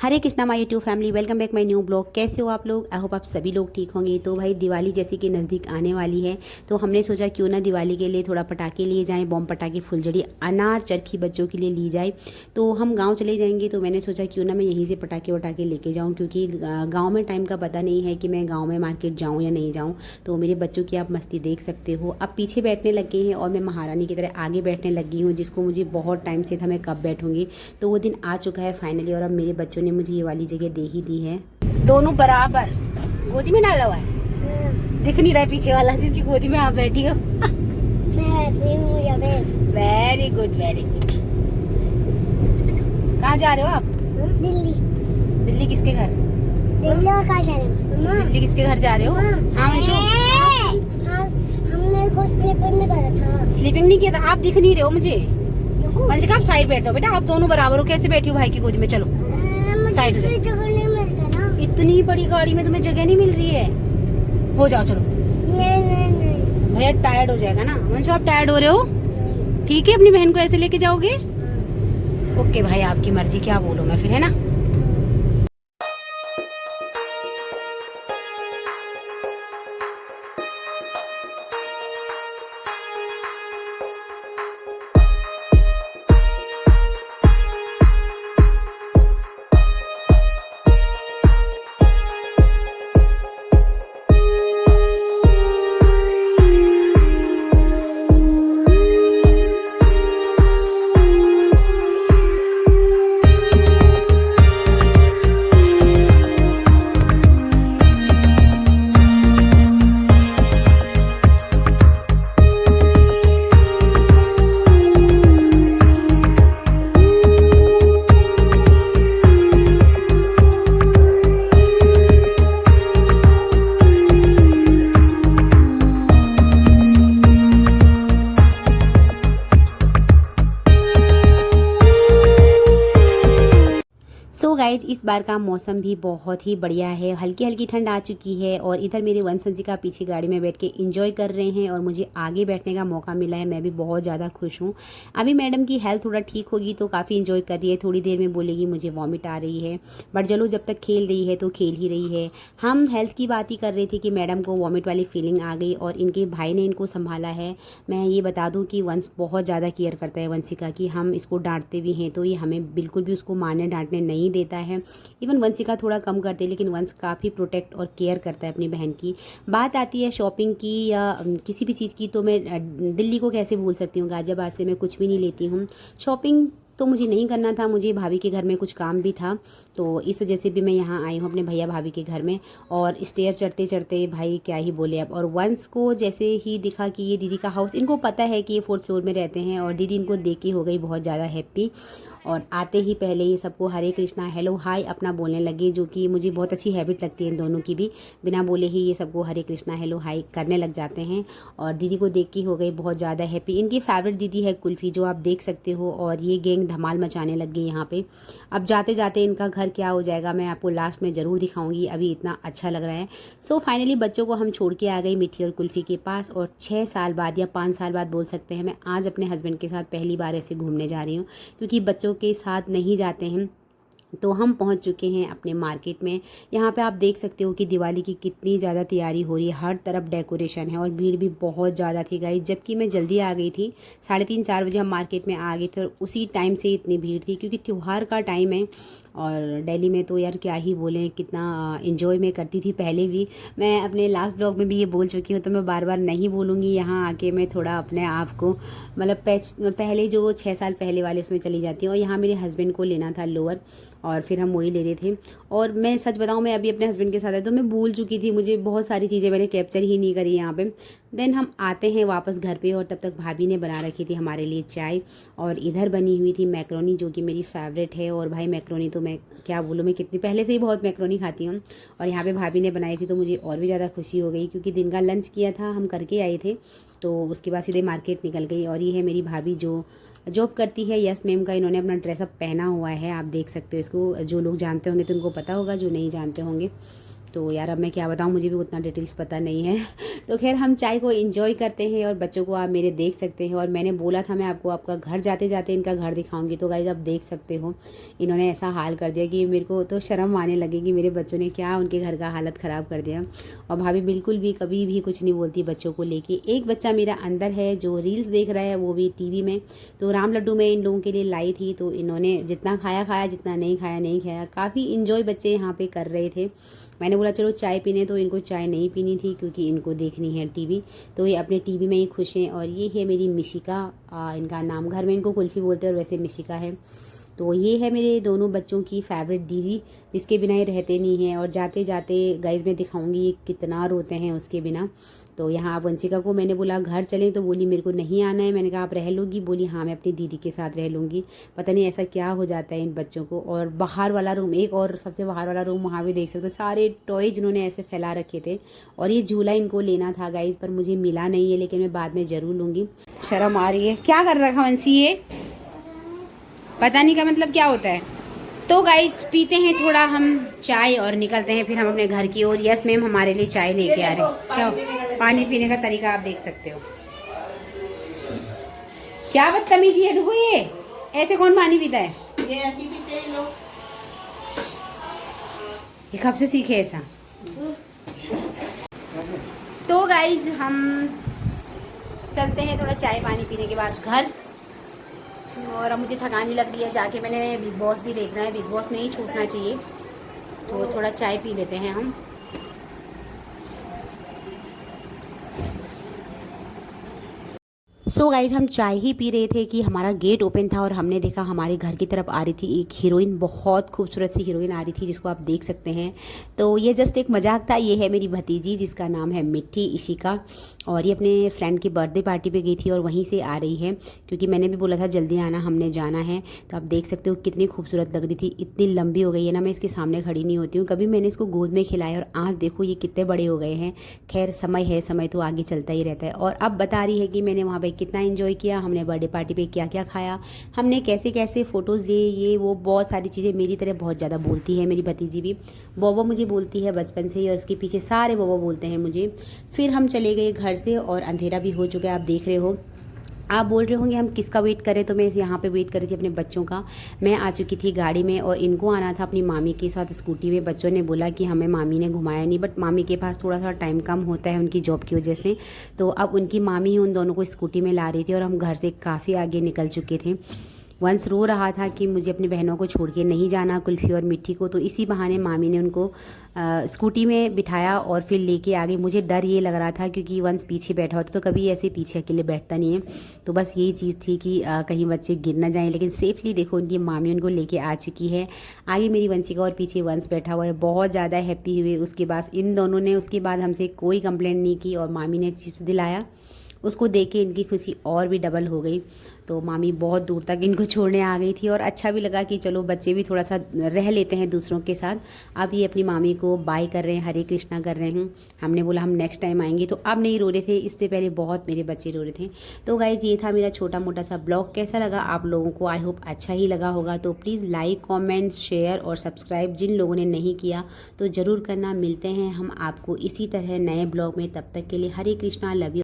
Hare Krishna my YouTube family, welcome back my new blog. कैसे हो आप लोग? आई होप आप सभी लोग ठीक होंगे। तो भाई दिवाली जैसे कि नज़दीक आने वाली है, तो हमने सोचा क्यों ना दिवाली के लिए थोड़ा पटाखे लिए जाएं, बम पटाखे, फुलझड़ी, अनार, चरखी बच्चों के लिए ली जाए। तो हम गांव चले जाएंगे, तो मैंने सोचा क्यों ना मैं यहीं से पटाखे वटाखे लेके जाऊँ, क्योंकि गाँव में टाइम का पता नहीं है कि मैं गाँव में मार्केट जाऊँ या नहीं जाऊँ। तो मेरे बच्चों की आप मस्ती देख सकते हो। अब पीछे बैठने लग गए हैं और मैं महारानी की तरह आगे बैठने लगी हूँ, जिसको मुझे बहुत टाइम से था मैं कब बैठूँगी। तो वो दिन आ चुका है फाइनली, और अब मेरे बच्चों ने मुझे ये वाली जगह दे ही दी है। दोनों बराबर गोदी में डाला हुआ है। दिख नहीं रहा है पीछे वाला जिसकी गोदी में आप बैठी हो। Very good very good. कहाँ जा रहे हो आप? दिल्ली। दिल्ली किसके घर? दिल्ली और कहाँ जा रहे हो? दिल्ली किसके घर जा रहे हो? हाँ वंशु, हमने को स्लीपिंग नहीं करा था। स्लीपिंग नहीं किया था? आप दिख नहीं रहे हो मुझे। वंशिक आप साइड बैठ जाओ बेटा, आप दोनों बराबर हो। कैसे बैठी हो भाई की गोदी में? चलो साइड हो जाओ। जगह नहीं मिलता ना। इतनी बड़ी गाड़ी में तुम्हें जगह नहीं मिल रही है। हो जाओ चलो। नहीं भैया टायर्ड हो जाएगा ना। वंशु आप टायर्ड हो रहे हो? ठीक है, अपनी बहन को ऐसे लेके जाओगे? ओके भाई, आपकी मर्जी, क्या बोलूं मैं फिर, है ना। सो गाइज, इस बार का मौसम भी बहुत ही बढ़िया है। हल्की हल्की ठंड आ चुकी है और इधर मेरे वंशवंशिका पीछे गाड़ी में बैठ के एंजॉय कर रहे हैं और मुझे आगे बैठने का मौका मिला है। मैं भी बहुत ज़्यादा खुश हूँ। अभी मैडम की हेल्थ थोड़ा ठीक होगी तो काफ़ी एंजॉय कर रही है। थोड़ी देर में बोलेगी मुझे वॉमिट आ रही है, बट चलो जब तक खेल रही है तो खेल ही रही है। हम हेल्थ की बात ही कर रहे थे कि मैडम को वॉमिट वाली फीलिंग आ गई और इनके भाई ने इनको संभाला है। मैं ये बता दूँ कि वंश बहुत ज़्यादा केयर करता है वंशिका की। हम इसको डांटते भी हैं तो ये हमें बिल्कुल भी उसको मारने डांटने नहीं देता है। इवन वंशिका थोड़ा कम करते हैं, लेकिन वंश काफ़ी प्रोटेक्ट और केयर करता है अपनी बहन की। बात आती है शॉपिंग की या किसी भी चीज़ की, तो मैं दिल्ली को कैसे भूल सकती हूँ। गाजियाबाद से मैं कुछ भी नहीं लेती हूँ। शॉपिंग तो मुझे नहीं करना था, मुझे भाभी के घर में कुछ काम भी था, तो इस वजह से भी मैं यहाँ आई हूँ अपने भैया भाभी के घर में। और स्टेयर चढ़ते चढ़ते भाई क्या ही बोले अब। और वंश को जैसे ही दिखा कि ये दीदी का हाउस, इनको पता है कि ये 4th फ्लोर में रहते हैं, और दीदी इनको देख के हो गई बहुत ज़्यादा हैप्पी। और आते ही पहले ये सबको हरे कृष्णा हेलो हाय अपना बोलने लगे, जो कि मुझे बहुत अच्छी हैबिट लगती है इन दोनों की भी। बिना बोले ही ये सबको हरे कृष्णा हेलो हाय करने लग जाते हैं। और दीदी को देख के हो गई बहुत ज़्यादा हैप्पी। इनकी फेवरेट दीदी है कुल्फ़ी, जो आप देख सकते हो। और ये गैंग धमाल मचाने लग गई यहाँ पे। अब जाते जाते इनका घर क्या हो जाएगा मैं आपको लास्ट में ज़रूर दिखाऊंगी। अभी इतना अच्छा लग रहा है। सो फाइनली बच्चों को हम छोड़ के आ गई मिठी और कुल्फ़ी के पास। और 6 साल बाद या 5 साल बाद बोल सकते हैं, मैं आज अपने हस्बैंड के साथ पहली बार ऐसे घूमने जा रही हूँ, क्योंकि बच्चों के साथ नहीं जाते हैं। तो हम पहुंच चुके हैं अपने मार्केट में। यहाँ पे आप देख सकते हो कि दिवाली की कितनी ज़्यादा तैयारी हो रही है। हर तरफ डेकोरेशन है और भीड़ भी बहुत ज़्यादा थी गाइस। जबकि मैं जल्दी आ गई थी, 3:30-4 बजे हम मार्केट में आ गए थे, और उसी टाइम से इतनी भीड़ थी क्योंकि त्यौहार का टाइम है। और दिल्ली में तो यार क्या ही बोलें, कितना इन्जॉय मैं करती थी पहले भी। मैं अपने लास्ट ब्लॉग में भी ये बोल चुकी हूँ, तो मैं बार बार नहीं बोलूँगी। यहाँ आके मैं थोड़ा अपने आप को मतलब पहले जो 6 साल पहले वाले उसमें चली जाती हूँ। और यहाँ मेरे हस्बैंड को लेना था लोअर, और फिर हम वही ले रहे थे। और मैं सच बताऊँ, मैं अभी अपने हस्बैंड के साथ है तो मैं भूल चुकी थी, मुझे बहुत सारी चीज़ें मैंने कैप्चर ही नहीं करी यहाँ पे। देन हम आते हैं वापस घर पे, और तब तक भाभी ने बना रखी थी हमारे लिए चाय। और इधर बनी हुई थी मैक्रोनी, जो कि मेरी फेवरेट है। और भाई मैक्रोनी तो मैं क्या बोलूँ, मैं कितनी पहले से ही बहुत मैक्रोनी खाती हूँ। और यहाँ पे भाभी ने बनाई थी तो मुझे और भी ज़्यादा खुशी हो गई, क्योंकि दिन का लंच किया था, हम करके आए थे, तो उसके बाद सीधे मार्केट निकल गई। और ये है मेरी भाभी जो जॉब करती है, यस मैम का। इन्होंने अपना ड्रेसअप पहना हुआ है, आप देख सकते हो इसको। जो लोग जानते होंगे तो उनको पता होगा, जो नहीं जानते होंगे तो यार अब मैं क्या बताऊँ, मुझे भी उतना डिटेल्स पता नहीं है। तो खैर हम चाय को एंजॉय करते हैं और बच्चों को आप मेरे देख सकते हैं। और मैंने बोला था मैं आपको आपका घर जाते जाते इनका घर दिखाऊंगी, तो गाइस आप देख सकते हो इन्होंने ऐसा हाल कर दिया कि मेरे को तो शर्म आने लगी कि मेरे बच्चों ने क्या उनके घर का हालत ख़राब कर दिया। और भाभी बिल्कुल भी कभी भी कुछ नहीं बोलती बच्चों को लेके। एक बच्चा मेरा अंदर है जो रील्स देख रहा है, वो भी टीवी में। तो राम लड्डू मैं इन लोगों के लिए लाई थी, तो इन्होंने जितना खाया खाया, जितना नहीं खाया नहीं खाया। काफ़ी इन्जॉय बच्चे यहाँ पे कर रहे थे। मैंने बोला चलो चाय पीने, तो इनको चाय नहीं पीनी थी क्योंकि इनको देखनी है टीवी। तो ये अपने टीवी में ही खुश हैं। और ये है मेरी मिशिका, इनका नाम घर में इनको कुल्फ़ी बोलते हैं और वैसे मिशिका है। तो ये है मेरे दोनों बच्चों की फेवरेट दीदी, जिसके बिना ये रहते नहीं हैं। और जाते जाते गाइस मैं दिखाऊंगी ये कितना रोते हैं उसके बिना। तो यहाँ वंशिका को मैंने बोला घर चलें, तो बोली मेरे को नहीं आना है। मैंने कहा आप रह लोगी? बोली हाँ मैं अपनी दीदी के साथ रह लूँगी। पता नहीं ऐसा क्या हो जाता है इन बच्चों को। और बाहर वाला रूम, एक और सबसे बाहर वाला रूम, वहाँ भी देख सकते हो सारे टॉयज इन्होंने ऐसे फैला रखे थे। और ये झूला इनको लेना था गाइस, पर मुझे मिला नहीं है, लेकिन मैं बाद में ज़रूर लूँगी। शर्म आ रही है। क्या कर रखा वंशी ये? पता नहीं का मतलब क्या होता है। तो गाइस पीते हैं थोड़ा हम चाय और निकलते हैं फिर हम अपने घर की ओर। यस मैम हमारे लिए चाय लेके आ रहे हैं। क्या पानी पीने का तरीका आप देख सकते हो। क्या बदतमीजी है डुगू, ये ऐसे कौन पानी पीता है? ये ऐसे ही पीते हैं लोग। ये कब से सीखे ऐसा? तो गाइस हम चलते हैं थोड़ा चाय पानी पीने के बाद घर। और अब मुझे थकान भी लग रही है, जाके मैंने बिग बॉस भी देखना है। बिग बॉस नहीं छूटना चाहिए। तो थोड़ा चाय पी लेते हैं हम। सो गाइज हम चाय ही पी रहे थे कि हमारा गेट ओपन था और हमने देखा हमारे घर की तरफ आ रही थी एक हीरोइन, बहुत खूबसूरत सी हीरोइन आ रही थी जिसको आप देख सकते हैं। तो ये जस्ट एक मजाक था। ये है मेरी भतीजी जिसका नाम है मिट्टी इशिका, और ये अपने फ्रेंड की बर्थडे पार्टी पे गई थी और वहीं से आ रही है, क्योंकि मैंने भी बोला था जल्दी आना, हमने जाना है। तो आप देख सकते हो कितनी खूबसूरत लग रही थी। इतनी लंबी हो गई है ना, मैं इसके सामने खड़ी नहीं होती हूँ। कभी मैंने इसको गोद में खिलाया और आज देखो ये कितने बड़े हो गए हैं। खैर समय है, समय तो आगे चलता ही रहता है। और अब बता रही है कि मैंने वहाँ पर कितना एंजॉय किया, हमने बर्थडे पार्टी पे क्या क्या खाया, हमने कैसे कैसे फ़ोटोज़ लिए, ये वो बहुत सारी चीज़ें। मेरी तरह बहुत ज़्यादा बोलती है मेरी भतीजी भी। बोबो मुझे बोलती है बचपन से ही, और इसके पीछे सारे बोबो बोलते हैं मुझे। फिर हम चले गए घर से और अंधेरा भी हो चुका है, आप देख रहे हो। आप बोल रहे होंगे हम किसका वेट करें, तो मैं यहाँ पे वेट कर रही थी अपने बच्चों का। मैं आ चुकी थी गाड़ी में और इनको आना था अपनी मामी के साथ स्कूटी में। बच्चों ने बोला कि हमें मामी ने घुमाया नहीं, बट मामी के पास थोड़ा सा टाइम कम होता है उनकी जॉब की वजह से। तो अब उनकी मामी ही उन दोनों को स्कूटी में ला रही थी और हम घर से काफ़ी आगे निकल चुके थे। वंश रो रहा था कि मुझे अपनी बहनों को छोड़ के नहीं जाना, कुल्फ़ी और मिट्टी को। तो इसी बहाने मामी ने उनको स्कूटी में बिठाया और फिर लेके आ गई। मुझे डर ये लग रहा था क्योंकि वंश पीछे बैठा होता तो कभी ऐसे पीछे अकेले बैठता नहीं है। तो बस यही चीज़ थी कि कहीं बच्चे गिर ना जाएं। लेकिन सेफली देखो उनकी मामी उनको लेके आ चुकी है। आगे मेरी वंशिका और पीछे वंश बैठा हुआ है। बहुत ज़्यादा हैप्पी हुए उसके बाद इन दोनों ने। उसके बाद हमसे कोई कंप्लेंट नहीं की और मामी ने चिप्स दिलाया। उसको देख के इनकी खुशी और भी डबल हो गई। तो मामी बहुत दूर तक इनको छोड़ने आ गई थी और अच्छा भी लगा कि चलो बच्चे भी थोड़ा सा रह लेते हैं दूसरों के साथ। अब ये अपनी मामी को बाय कर रहे हैं, हरे कृष्णा कर रहे हैं। हमने बोला हम नेक्स्ट टाइम आएंगे, तो अब नहीं रो रहे थे। इससे पहले बहुत मेरे बच्चे रो रहे थे। तो गाइज ये था मेरा छोटा मोटा सा ब्लॉग। कैसा लगा आप लोगों को? आई होप अच्छा ही लगा होगा। तो प्लीज़ लाइक, कॉमेंट, शेयर और सब्सक्राइब जिन लोगों ने नहीं किया तो ज़रूर करना। मिलते हैं हम आपको इसी तरह नए ब्लॉग में। तब तक के लिए हरे कृष्णा, लव यू।